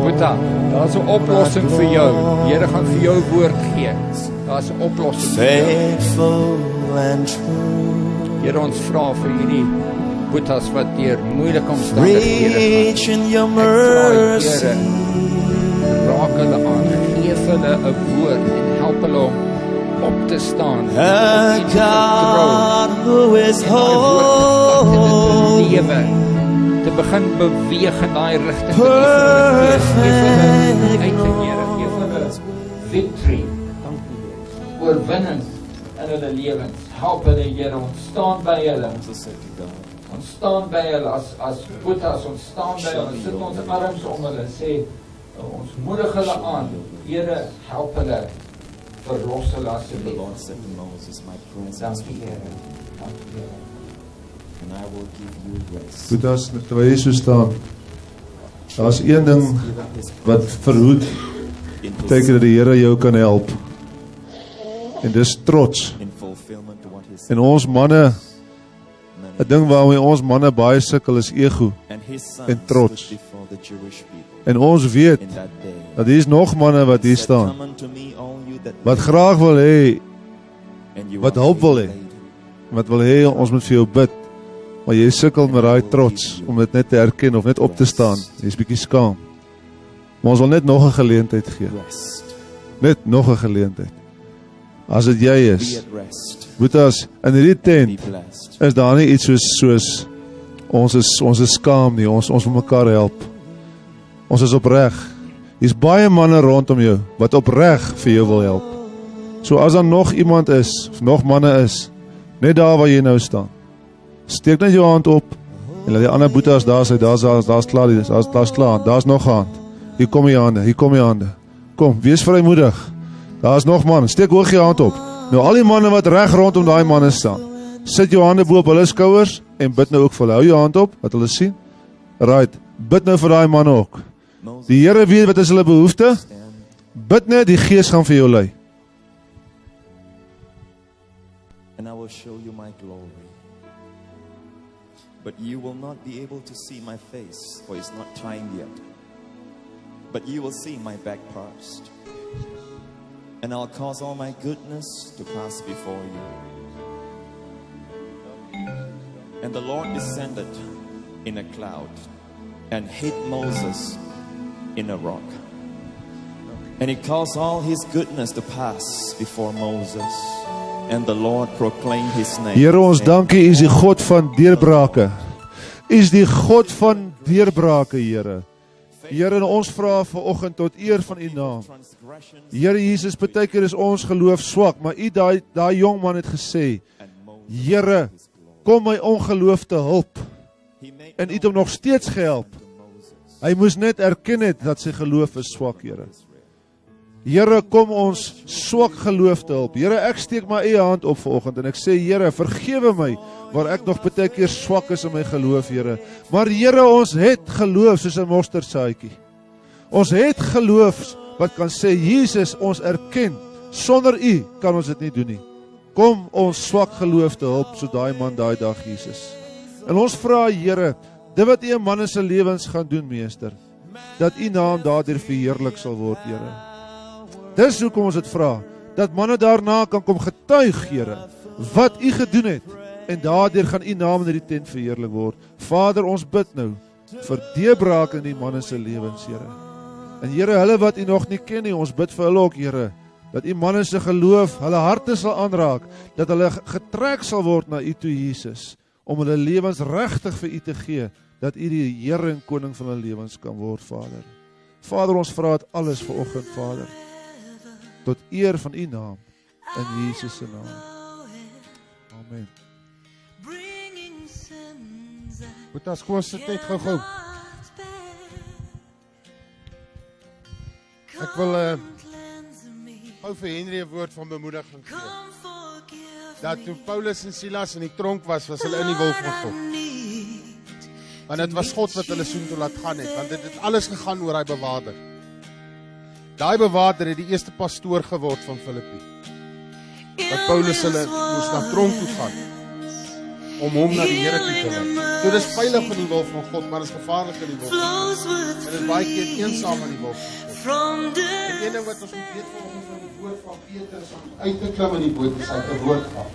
Boeta, daar is 'n oplossing vir jou. Die Here gaan vir jou woord gee. Daar is 'n oplossing vir jou. Here, ons vra vir hierdie boetas wat deur moeilike omstandighede gaan. Here, raak hulle aan, geef hulle 'n woord en help hulle om op te staan. A God who is holy, te begin beweeg in daai rigting. Geef hulle victory, oorwinning in hulle lewens. Help hulle, Here, ons staan by hulle. Ons staan by hulle as boetas, ons staan by hulle, sit ons arms om hulle, sê, ons moedig hulle aan. Here, help hulle, verlos hulle asseblief. Dankie, Here. Boetas, terwyl jy so staan, daar is een ding wat verhoed, beteken dat die Here jou kan help. En dis trots. En ons manne, 'n ding waarmee ons manne baie sukkel is ego en trots. En ons weet dat hier is nog manne wat hier staan, wat graag wil hê, wat hulp wil hê, wat wil hê ons moet vir jou bid, maar jy sukkel met daai trots om dit net te erken of net op te staan. Jy's bietjie skaam. Maar ons wil net nog 'n geleentheid gee. Net nog 'n geleentheid. As dit jy is, Boetas, in hierdie tent is daar nie iets soos ons is skaam nie, ons wil mekaar help. Ons is opreg. Hier's baie manne rondom jou wat opreg vir jou wil help. So as daar nog iemand is, of nog manne is, net daar waar jy nou staan, steek net jou hand op en laat die ander boetas daar sê, daar's klaar, daar's nog 'n hand. Hier kom die hande. Kom, wees vrymoedig. Daar's nog man, steek hoog jou hand op. Nou al die manne wat reg rondom daai manne staan, sit jou hande bo op hulle skouers en bid nou ook vir hulle. Hou jou hand op, wat hulle sien. Right, bid nou vir daai manne ook. Die Here weet wat is hulle behoefte. Bid net, die Gees gaan vir jou lei. And I will show you my glory. But you will not be able to see my face, for it's not time yet. But you will see my back parched. And I'll cause all my goodness to pass before you. And the Lord descended in a cloud and hid Moses in a rock. And he caused all his goodness to pass before Moses. And the Lord proclaimed his name. Here, ons dankie, U is die God van deurbrake. U is die God van deurbrake, Here. Here, en ons vra vanoggend tot eer van U naam. Here Jesus, partykeer is ons geloof swak, maar U daai jong man het gesê, Here, kom my ongeloof te hulp. En U het hom nog steeds gehelp. Hy moes net erken het dat sy geloof is swak, Here. Here, kom ons swak geloof te help. Here, ek steek my eie hand op vanoggend en ek sê, Here, vergewe my waar ek nog baie keer swak is in my geloof, Here. Maar Here, ons het geloof soos 'n mosterdsaadjie. Ons het geloof wat kan sê, Jesus, ons erken, sonder U kan ons dit nie doen nie. Kom ons swak geloof te help, so daai man daai dag, Jesus. En ons vra, Here, dit wat U in manne se lewens gaan doen, Meester. dat U naam daardeur verheerlik sal word, Here. Dis hoekom ons dit vra, dat manne daarna kan kom getuig, Here, wat U gedoen het, en daardeur gaan U naam in hierdie tent verheerlik word. Vader, ons bid nou vir deurbraak in die manne se lewens, Here. En Here, hulle wat U nog nie ken nie, ons bid vir hulle ook, Here, dat U manne se geloof, hulle harte sal aanraak, dat hulle getrek sal word na U toe, Jesus, om hulle lewens regtig vir U te gee, dat U die Here en Koning van hulle lewens kan word, Vader. Vader, ons vra dit alles vanoggend, Vader, tot eer van U naam, in Jesus se naam. Amen. Goed, as kom ons sit net gou. Ek wil gou vir Henry 'n woord van bemoediging gee. Dat toe Paulus en Silas in die tronk was hulle in die wil van God. Want dit was God wat hulle soontoe laat gaan het, want dit het alles gegaan oor hy bewaarder. Daai bewaarder het die eerste pastoor geword van Filippi. Dat Paulus hulle moes na tronk toe gaan, om hom na die Here toe te lei. So dis veilig in die wil van God, maar dis gevaarlik in die wil van God. En dit is baie keer eensaam in die wil van God. En een ding wat ons moet weet volgens van die woord van Petrus om uit te klim in die boot, is hy te woord gaan.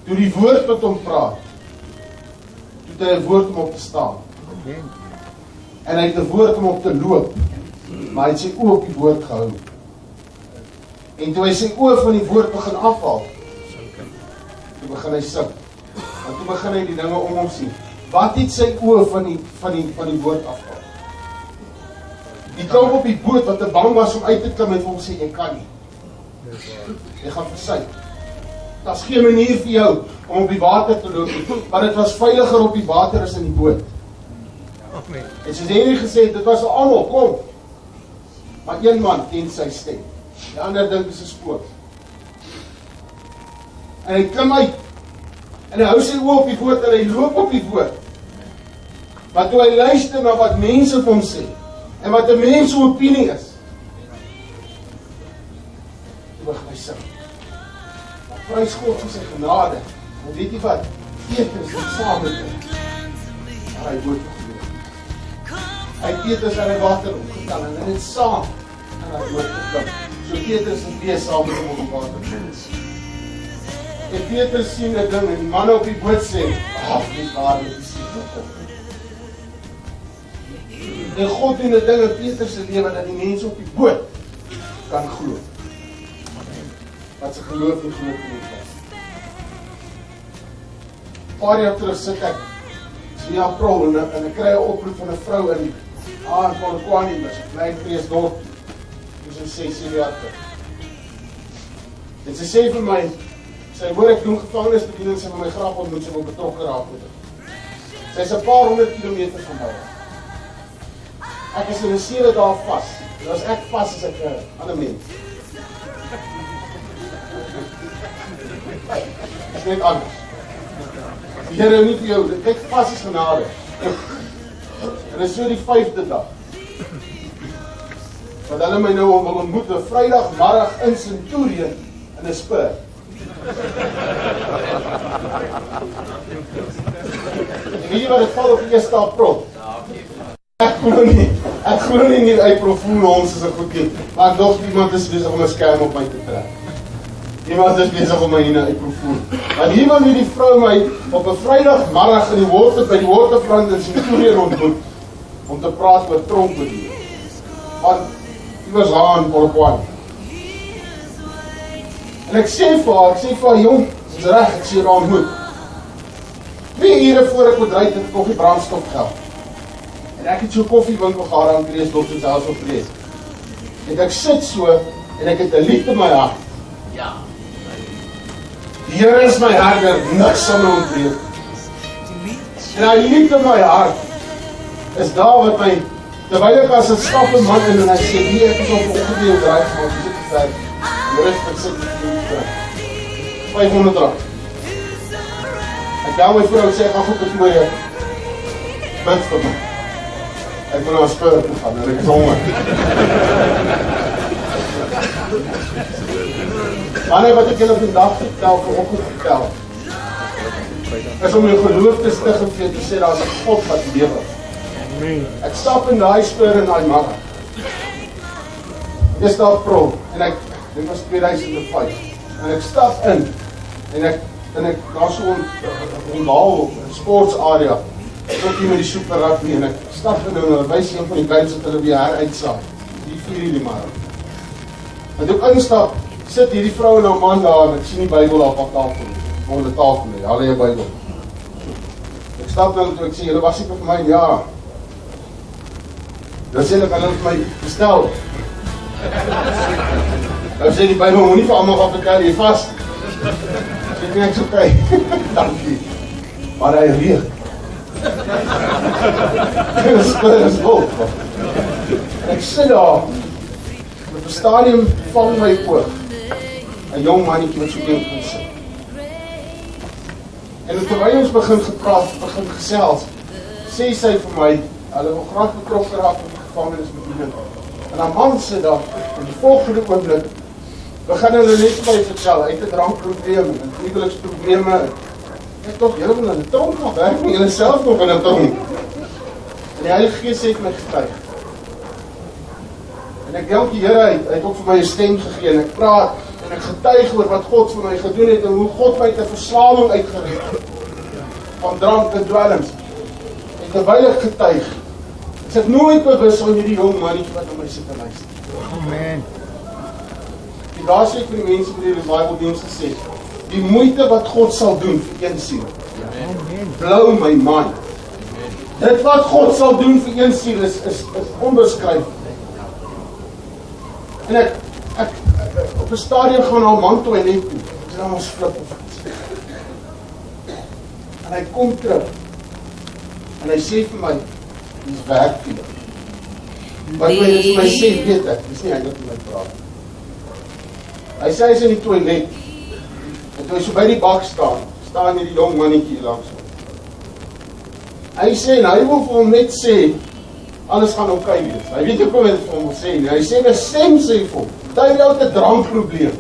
Toe die woord met hom praat, toe hy 'n woord om op te staan. En hy het 'n woord om op te loop, maar hy het sy oë op die woord gehou. En toe hy sy oë van die woord begin afhaal, toe begin hy sink. En toe begin hy die dinge om hom sien. Wat het sy oë van die woord afhaal? Die klomp op die boot wat te bang was om uit te klim het vir hom sê, jy kan nie. Jy gaan versuik. Daar's geen manier vir jou om op die water te loop nie, maar dit was veiliger op die water as in die boot. En soos Henry gesê het, dit was almal, kom. Maar een man ken sy stem. Die ander dink is 'n spook. En hy klim uit. En hy hou sy oë op die boot en hy loop op die boot. Maar toe hy luister na wat mense vir hom sê, en wat 'n mens se opinie is, toe begin hy sing. Maar prys God vir sy genade. En weet jy wat? Petrus het saam met hom. Maar hy boot gegloop. Hy het Petrus aan die water opgetel en hy het saam aan hy boot geklim. So Petrus het weer saam met hom op die water. En Petrus sien 'n ding en die manne op die boot sê, nie waar dit is nie. En God doen 'n ding in Petrus se lewe dat die mense op die boot kan glo. Wat se geloof nie groot genoeg was. Paar jaar terug sit ek in April en ek kry 'n oproep van 'n vrou in Polokwane, maar sy bly in Vreesdorp. Dis 6 jaar terug. En sy sê vir my, sy hoor ek doen gevangenisbediening, sy wil my graag ontmoet, sy wil betrokke raak met hom. Sy is 'n paar 100 kilometer van my. Ek is in 'n 7 dae vas. En as ek vas is ek 'n ander mens. Dit is net anders. Die Here nie vir jou, kyk vas is genade. En dit is so die 5de dag. Want hulle my nou wil ontmoet 'n Vrydagmiddag in Centurion in 'n Spur. Weet jy wat het val op 1 April? Ek glo nie April Fool ons is 'n goed kind, maar ek dog iemand is besig om 'n skerm op my te trek. Iemand is besig om my hier na April Fool. Want hier wil die vrou my op 'n Vrydagmiddag in die by die waterfront in Centurion ontmoet, om te praat oor tronkbediening. Want die was daar in Polokwane. En ek sê vir haar, jong, dis reg, ek sê haar ontmoet. 2 ure voor ek moet ry, het ek koffie brandstof geld. En ek het so koffiewinkel gehad aan Vreesdorp soos selfs op Vrees. En ek sit so, en ek het 'n lied in my hart. Ja. Die Here is my herder, niks sal my ontbreek. En hy lied in my hart, is daar wat my, terwyl ek as 'n stappe man in, en hy sê, nee, ek is op ongeveer draai gemaakt, dis ek gesê, ek sit R500. Ek bel my vrou en sê, ek gaan goed met my bid vir my. Ek wil na 'n Spur toe gaan en ek is honger. Maar wat ek julle vandag vertel, vanoggend vertel, is om jou geloof te stig en vir jou te sê, daar is 'n God wat lewe. Ek stap in daai spur in daai mark. Dis daar April en dit was 2005. En ek stap in en ek daar so 'n bal, 'n sportsarea. Ek loop hier met die super rugby en ek stap in en hulle wys een van die guys wat hulle weer heruitsaai. Die 4 uur die middag. En toe ek instap, sit hierdie vrou en haar man daar en ek sien die Bybel op haar tafel. Op die tafel lê, hulle het 'n Bybel. Ek stap nou toe ek sê julle was seker vir my, ja. Dan sê hulle kan hulle vir my bestel. Dan sê die Bybel moenie vir almal gaan vertel jy vas. Ek sê ek's okay. Dankie. Maar hy reuk. Dit is vol. Ek sit daar. Op 'n stadium vang my oog. 'n Jong mannetjie wat so teen kon sit. En terwyl ons begin gepraat, begin gesels, sê sy vir my, hulle wil graag betrokke raak met die gevangenisbediening. En haar man sit daar, en die volgende oomblik begin hulle net by vertel, hy het 'n drankprobleem, 'n huweliksprobleme. Ek tog, julle wil in 'n tronk gaan werk, nie julle self nog in 'n tronk. En die Heilige Gees het my getuig. En ek dank die Here, hy het ook vir my 'n stem gegee, en ek praat, en ek getuig oor wat God vir my gedoen het, en hoe God my uit 'n verslawing uitgered het, van drank en dwelms. En terwyl ek getuig, is ek nooit bewus van hierdie jong mannetjie wat aan my sit te luister. Amen. Die daar sê ek vir die mense by die revival diens gesê, die moeite wat God sal doen vir een siel, blou my mind. Dit wat God sal doen vir een siel is onbeskryflik. En ek op 'n stadium gaan na 'n man toe en net toe. Ek sê dan ons flip of iets. En hy kom terug. En hy sê vir my, dis werk vir jou. Wat hy my sê, weet ek, dis nie eintlik my praat. Hy sê hy is in die toilet. En toe hy so by die bak staan hierdie jong mannetjie langs hom. Hy sê, en hy wil vir hom net sê, alles gaan oukei wees. Hy weet ook wat hy vir hom wil sê nie. Hy sê, my stem sê vir hom, hy het 'n drankprobleem.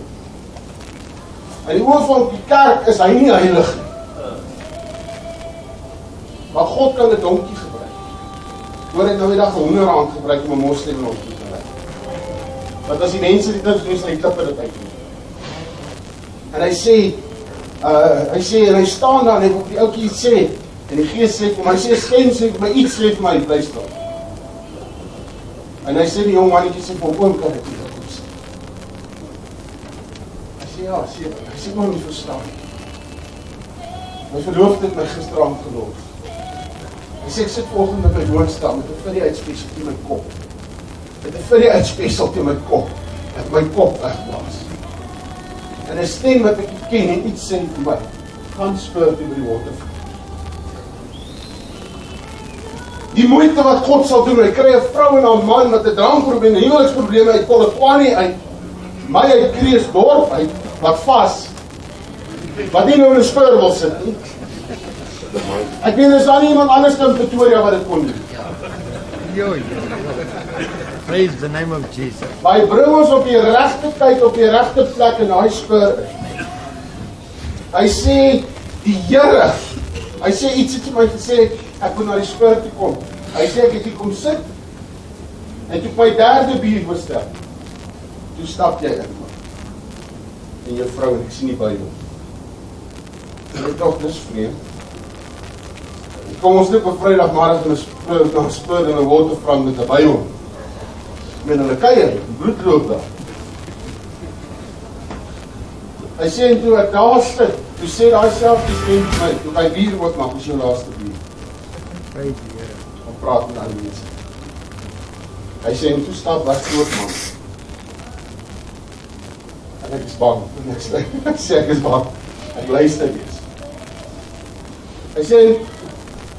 In die oë van die kerk is hy nie heilig nie. Maar God kan 'n donkie gebruik. Hoor het nou die dag 'n R100 gebruik om 'n moslim op te gebruik. Want as die mense dit nou doen, sal die klippe dit uitneem. En hy sê, en hy staan daar en hy wil die ouetjie iets sê, en die Gees sê vir my, hy sê, stem sê vir my, iets sê vir my, bly staan. En hy sê, die jong mannetjie sê vir hom, oom, kan ek nie dat sê. Hy sê, ja, hy sê, maar nie verstaan. My verloofde het my gisteravond geloof. Hy sê, ek sit volgende by woonstel, met 'n fiddy uitspesel in my kop. Met 'n fiddy uitspesel in my kop, het my kop wegblaas. En 'n stem wat ek nie ken en iets sê vir my, gaan speur toe by die watervloed. Die moeite wat God sal doen, hy kry 'n vrou en 'n man met 'n drankprobleem, 'n huweliksprobleme uit Polokwane uit, my uit Kreeusdorp uit, wat vas, wat nie nou in 'n speur wil sit nie. Ek weet, is daar nie iemand anders in Pretoria wat dit kon doen. Joy. Praise the name of Jesus. Maar hy bring ons op die regte tyd, op die regte plek in daai spur. Hy sê, die Here, hy sê iets het vir my gesê, ek moet na die spur toe kom. Hy sê, ek het hier kom sit, en toe my 3de bier bestel, toe stap jy in, en jou vrou, en ek sien die Bybel. En ek dink, dis vreemd. Kom ons net op Vrydagmiddag na 'n spur in 'n waterfront met 'n Bybel. Met hulle kuier, bloed loop daar. Hy sê, en toe ek daar sit, toe sê daai selfde stem vir my, toe my bier oopmaak, is jou laaste bier. Praise die Here. Om praat met ander mense. Hy sê, en toe stap wat groot man. En ek is bang. En ek sê, ek is bang. Ek luister wees. Hy sê,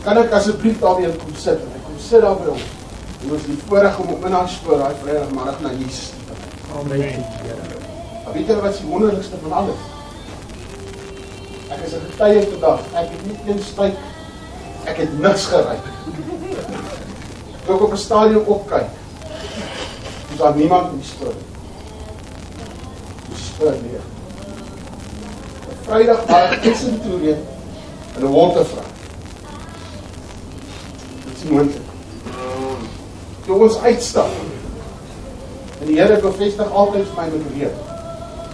kan ek asseblief daar weer kom sit? En ek kom sit daar by hom. En ons die voorreg om op middag spoor, daai Vrydagmiddag na Jesus te bring. Amen. Maar weet jy wat die wonderlikste van alles? Ek is 'n getuie vandag. Ek het nie een spyk. Ek het niks geryk. Toe ek op 'n stadium opkyk, is daar niemand in die spoor. Die spoor leeg. Vrydag maar in Centurion in 'n waterfront. Dit is moontlik. toe ons uitstap, en die Here bevestig altyd vir my met weer,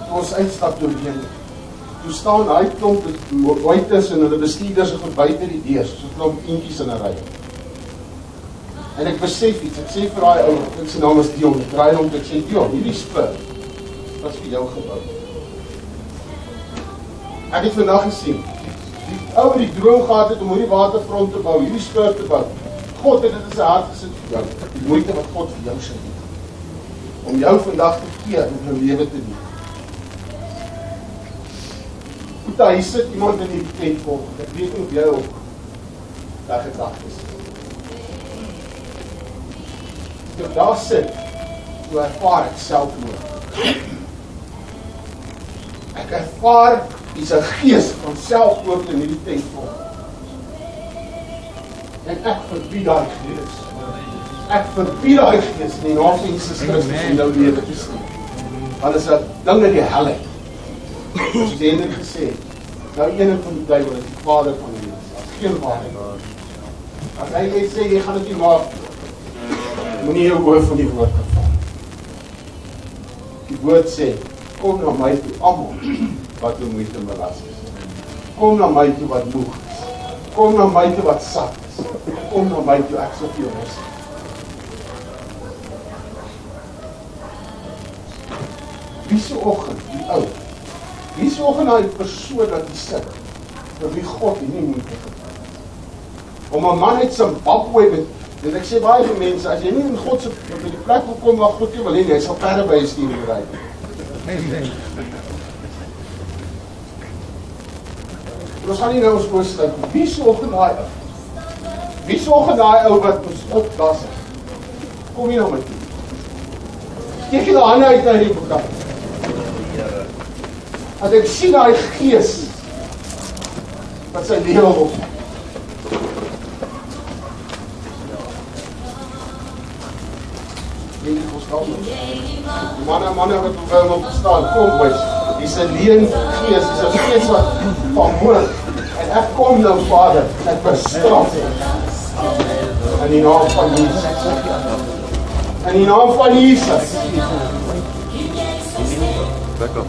toe ons uitstap door die ene, toe staan hy klomp buites en hulle bestuurders het buite die deur, so klomp eentjies in 'n ry. En ek besef iets, ek sê vir daai ou, ek sy naam is Dion, ek draai hom, ek sê Dion, hierdie spur, wat is vir jou gebou? Ek het vandag gesien, die ou wat die droom gehad het om hierdie waterfront te bou, hierdie spur te bou, God het dit in sy hart gesit vir jou, die moeite wat God vir jou sê, om jou vandag te keer en jou lewe te doen. Goed, hier sit iemand in die tent volgende, ek weet nie of jy ook daar gedagtes is. Toe daar sit, toe ervaar ek selfmoord. Ek ervaar is 'n gees van selfmoord in hierdie tent volgende. En ek verbied daai gees. Ek verbied daai gees in die naam van Jesus Christus in jou lewe te stuur. Want dit is 'n ding in die hel uit. Soos jy net gesê het, nou een van die duiwel is die vader van die mens. Daar's geen waarheid. As hy net sê, jy gaan dit nie maak, moenie jou hoof van die woord geval. Die woord sê, kom na my toe, almal wat jou moeite belas is. Kom na my toe wat moeg is. Kom na my toe wat sat is. Kom na my toe, ek sal vir jou rus. Wie se oggend, die ou, wie se oggend daai persoon wat die sit, vir wie God nie moeite gedoen. Om 'n man uit Zimbabwe met ek sê baie vir mense, as jy nie in God se op die plek wil kom waar God jou wil hê, jy sal verder by 'n stuur ry. Amen. Ons gaan nie nou ons oor sluit. Wie se oggend daai ou? Wie se oggend daai ou wat ons opdas het? Kom hier na my toe. Steek jy die hande uit na die boek. As ek sien daai gees wat sy lewe op. Die manne wat wil op staan, kom boys. Dis 'n leuen gees, dis 'n gees wat van moord. En ek kom nou Vader, ek bestraf in die naam van Jesus. In die naam van Jesus. Back up.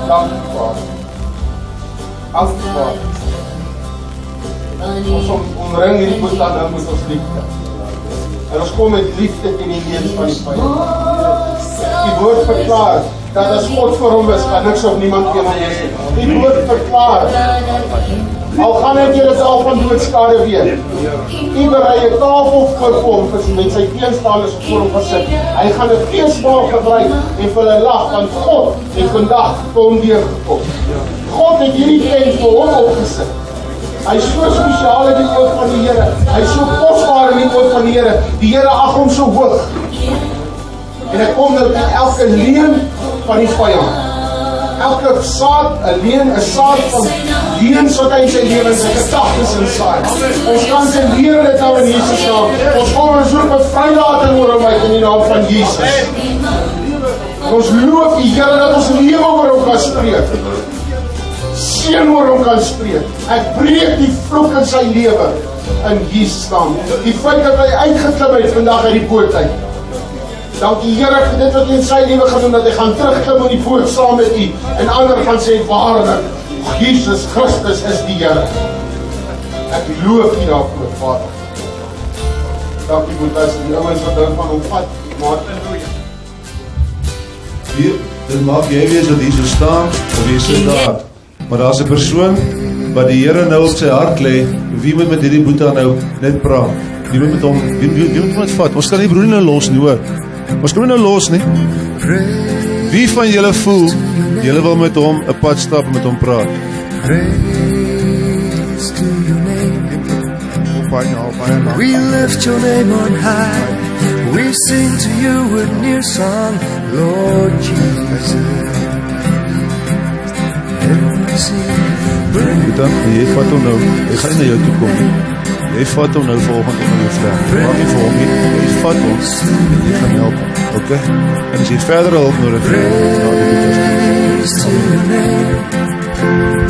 Dank u Vader. Afgevaar. Ons omring hierdie boet aan nou met ons liefde. En ons kom met liefde teen die leuns van die vyand. Die woord verklaar dat as God vir hom is, kan niks of niemand teen hom wees nie. Die woord verklaar, al gaan ek julle al van doodskade weet, U berei 'n tafel voor hom met sy teenstanders voor hom gesit. Hy gaan 'n feesmaal gebruik en vir hulle lag, want God het vandag vir hom deurgekom. God het hierdie tent vir hom opgesit. Hy is so spesiaal in die oog van die Here. Hy is so kosbaar in die oog van die Here. Die Here ag hom so hoog. En ek kom nou met elke leuen van die vyand. Elke saad, 'n saad van leuns wat hy in sy lewe en sy gedagtes insaai. Ons kan sy lewe dit nou in Jesus naam. Ons kom en soek 'n vrylating oor hom uit in die naam van Jesus. Ons loof die Here dat ons lewe oor hom kan spreek. Seën oor hom kan spreek. Ek breek die vloek in sy lewe in Jesus naam. Die feit dat hy uitgeklim het vandag uit die boot uit. Dankie Here vir dit wat U in sy lewe gaan doen, dat hy gaan terugklim in die boot saam met U en ander gaan sê waarlik, Jesus Christus is die Here. Ek loof U daarvoor, Vader. Dankie Boetas, die ouens wat dink van hom vat, maar hier, dit mag jy wees wat hier so staan of jy sit daar. Maar daar's 'n persoon wat die Here nou op sy hart lê. Wie moet met hierdie boeta nou net praat? Wie moet met hom, wie moet hom vat? Ons kan nie broer nou los nie, hoor. Ons kan nou los nie. Wie van julle voel julle wil met hom 'n pad stap en met hom praat? We lift your name on high. We sing to you a new song, Lord Jesus. Boeta, jy vat hom nou. Hy gaan nie na jou toe kom nie. Jy vat hom nou volgende onder jou vlag. Vraag nie vir hom nie. Jy vat hom en jy gaan help. Ok? En as jy verder hulp nodig het,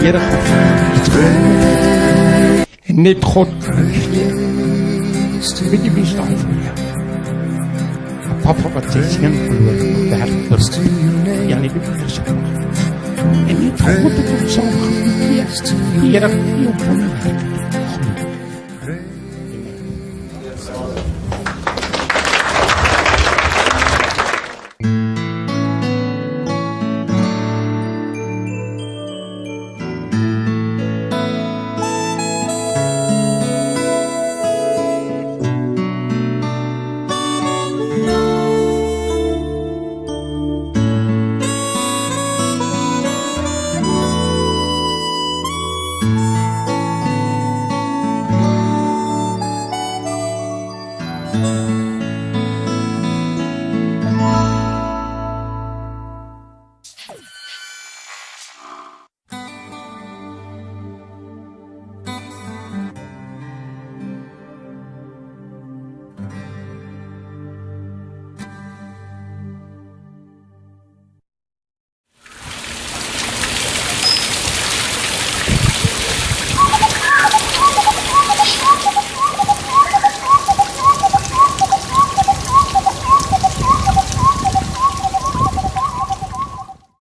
Here God, en net God weet jy wie staan vir jou? Papa wat sy seun verloor op werk ja, nie die verskoon. En net God het ons saam gekeer. Here, die op wonderwerk.